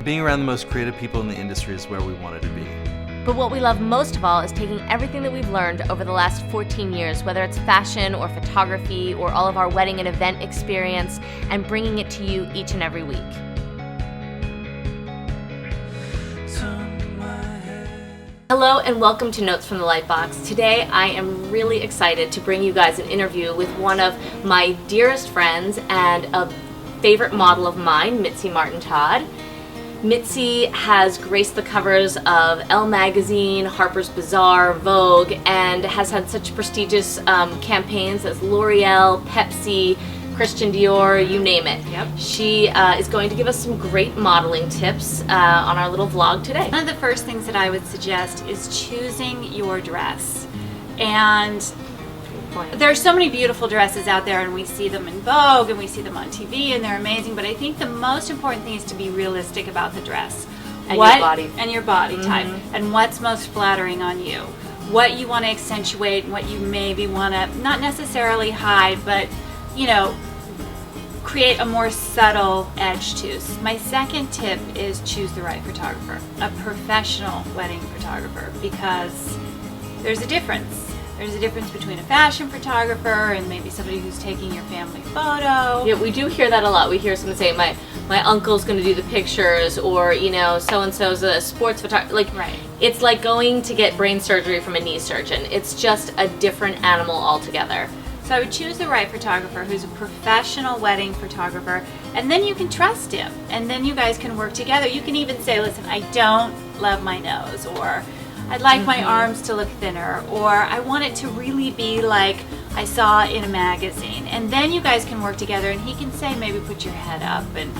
Being around the most creative people in the industry is where we wanted to be. But what we love most of all is taking everything that we've learned over the last 14 years, whether it's fashion or photography or all of our wedding and event experience, and bringing it to you each and every week. Hello and welcome to Notes from the Lightbox. Today I am really excited to bring you guys an interview with one of my dearest friends and a favorite model of mine, Mitzi Martin Todd. Mitzi has graced the covers of Elle magazine, Harper's Bazaar, Vogue, and has had such prestigious campaigns as L'Oreal, Pepsi, Christian Dior, you name it. Yep. She is going to give us some great modeling tips on our little vlog today. One of the first things that I would suggest is choosing your dress. And there are so many beautiful dresses out there, and we see them in Vogue and we see them on TV and they're amazing, but I think the most important thing is to be realistic about the dress. And your body. And your body type. And what's most flattering on you. What you want to accentuate and what you maybe want to, not necessarily hide, but, you know, create a more subtle edge to. My second tip is choose the right photographer, a professional wedding photographer, because there's a difference. There's a difference between a fashion photographer and maybe somebody who's taking your family photo. Yeah, we do hear that a lot. We hear someone say, my uncle's going to do the pictures, or, you know, so-and-so's a sports photographer. Like, right. It's like going to get brain surgery from a knee surgeon. It's just a different animal altogether. So I would choose the right photographer who's a professional wedding photographer, and then you can trust him, and then you guys can work together. You can even say, listen, I don't love my nose, or I'd like my arms to look thinner, or I want it to really be like I saw in a magazine. And then you guys can work together, and he can say, maybe put your head up and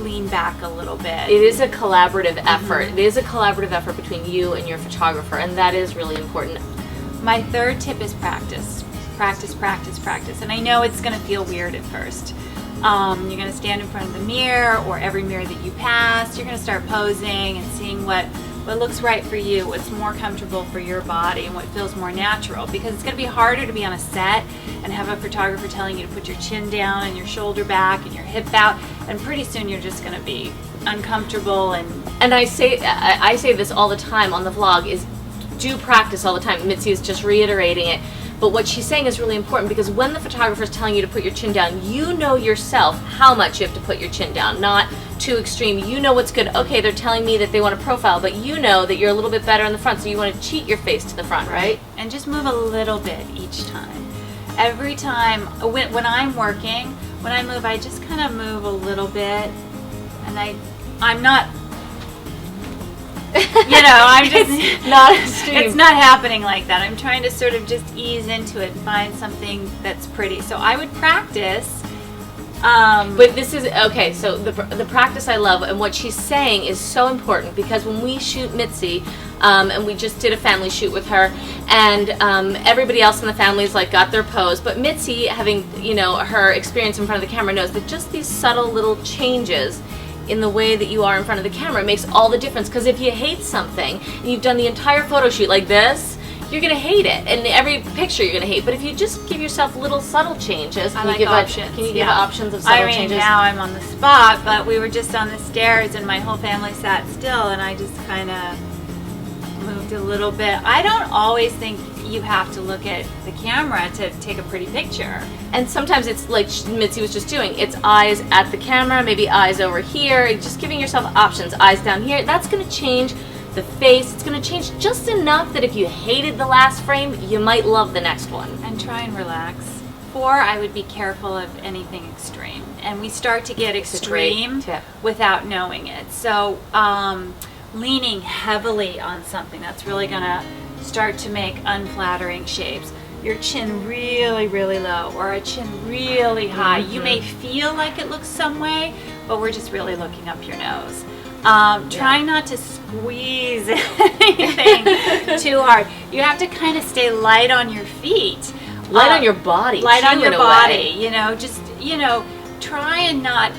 lean back a little bit. It is a collaborative effort. It is a collaborative effort between you and your photographer, and that is really important. My third tip is practice. Practice, practice, practice. And I know it's going to feel weird at first. You're going to stand in front of the mirror, or every mirror that you pass. You're going to start posing and seeing what looks right for you, what's more comfortable for your body, and what feels more natural. Because it's going to be harder to be on a set and have a photographer telling you to put your chin down and your shoulder back and your hip out, and pretty soon you're just going to be uncomfortable. And I say this all the time on the vlog, is do practice all the time. Mitzi is just reiterating it. But what she's saying is really important, because when the photographer is telling you to put your chin down, you know yourself how much you have to put your chin down, not too extreme. You know what's good. Okay, they're telling me that they want a profile, but you know that you're a little bit better in the front, so you want to cheat your face to the front, right? And just move a little bit each time. Every time, when I'm working, when I move, I just kind of move a little bit, and I'm not, you know, I'm just it's not extreme. It's not happening like that. I'm trying to sort of just ease into it and find something that's pretty. So I would practice. But this is, okay, so the practice I love, and what she's saying is so important, because when we shoot Mitzi, and we just did a family shoot with her, and everybody else in the family's like got their pose, but Mitzi, having, you know, her experience in front of the camera, knows that just these subtle little changes in the way that you are in front of the camera makes all the difference. Because if you hate something and you've done the entire photo shoot like this, you're gonna hate it, and every picture you're gonna hate. But if you just give yourself little subtle changes, can you give options of subtle changes? Now I'm on the spot, but we were just on the stairs and my whole family sat still, and I just kind of moved a little bit. I don't always think you have to look at the camera to take a pretty picture. And sometimes it's like Mitzi was just doing, it's eyes at the camera, maybe eyes over here, just giving yourself options, eyes down here. That's going to change the face. It's going to change just enough that if you hated the last frame, you might love the next one. And try and relax. 4, I would be careful of anything extreme. And we start to get extreme without knowing it. So leaning heavily on something, that's really going to start to make unflattering shapes. Your chin really, really low, or a chin really high. You may feel like it looks some way, but we're just really looking up your nose. Try not to squeeze anything too hard. You have to kind of stay light on your feet. Light on your body. Light on your body. You know, just, you know, try and not,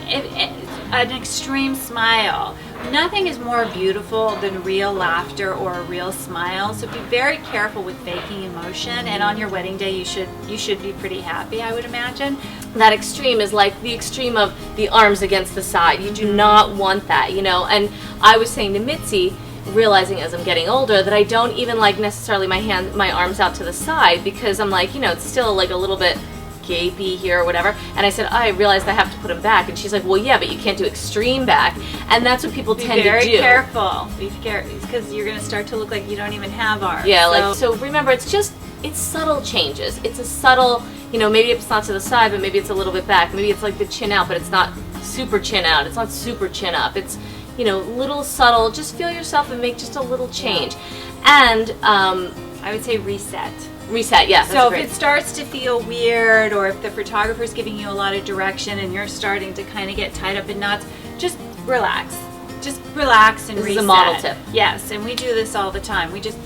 an extreme smile. Nothing is more beautiful than real laughter or a real smile. So be very careful with faking emotion. And on your wedding day, you should be pretty happy, I would imagine. That extreme is like the extreme of the arms against the side. You do not want that, you know. And I was saying to Mitzi, realizing as I'm getting older, that I don't even like necessarily my arms out to the side, because I'm like, you know, it's still like a little bit gapey here or whatever. And I said, I realized I have to put them back. And she's like, well, yeah, but you can't do extreme back. And that's what people tend to do. Be very careful, because you're going to start to look like you don't even have arms. Yeah, so remember, it's subtle changes. It's a subtle, you know, maybe it's not to the side, but maybe it's a little bit back. Maybe it's like the chin out, but it's not super chin out. It's not super chin up. It's, you know, little subtle. Just feel yourself and make just a little change. And I would say reset. Reset, yeah. So if it starts to feel weird, or if the photographer's giving you a lot of direction and you're starting to kind of get tied up in knots, just relax. Just relax and reset. This is a model tip. Yes, and we do this all the time. We just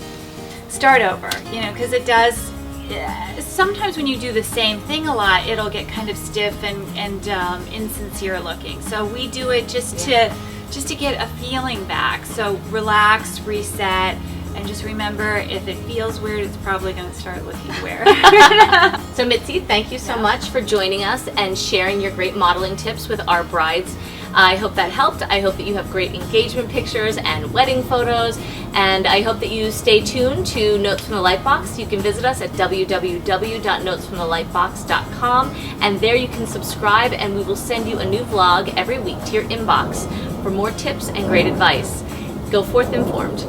start over, you know, because it does. Sometimes when you do the same thing a lot, it'll get kind of stiff and insincere looking. So we do it just to get a feeling back. So relax, reset. And just remember, if it feels weird, it's probably going to start looking weird. So Mitzi, thank you so much for joining us and sharing your great modeling tips with our brides. I hope that helped. I hope that you have great engagement pictures and wedding photos. And I hope that you stay tuned to Notes from the Lightbox. You can visit us at www.notesfromthelightbox.com. And there you can subscribe, and we will send you a new vlog every week to your inbox for more tips and great advice. Go forth informed.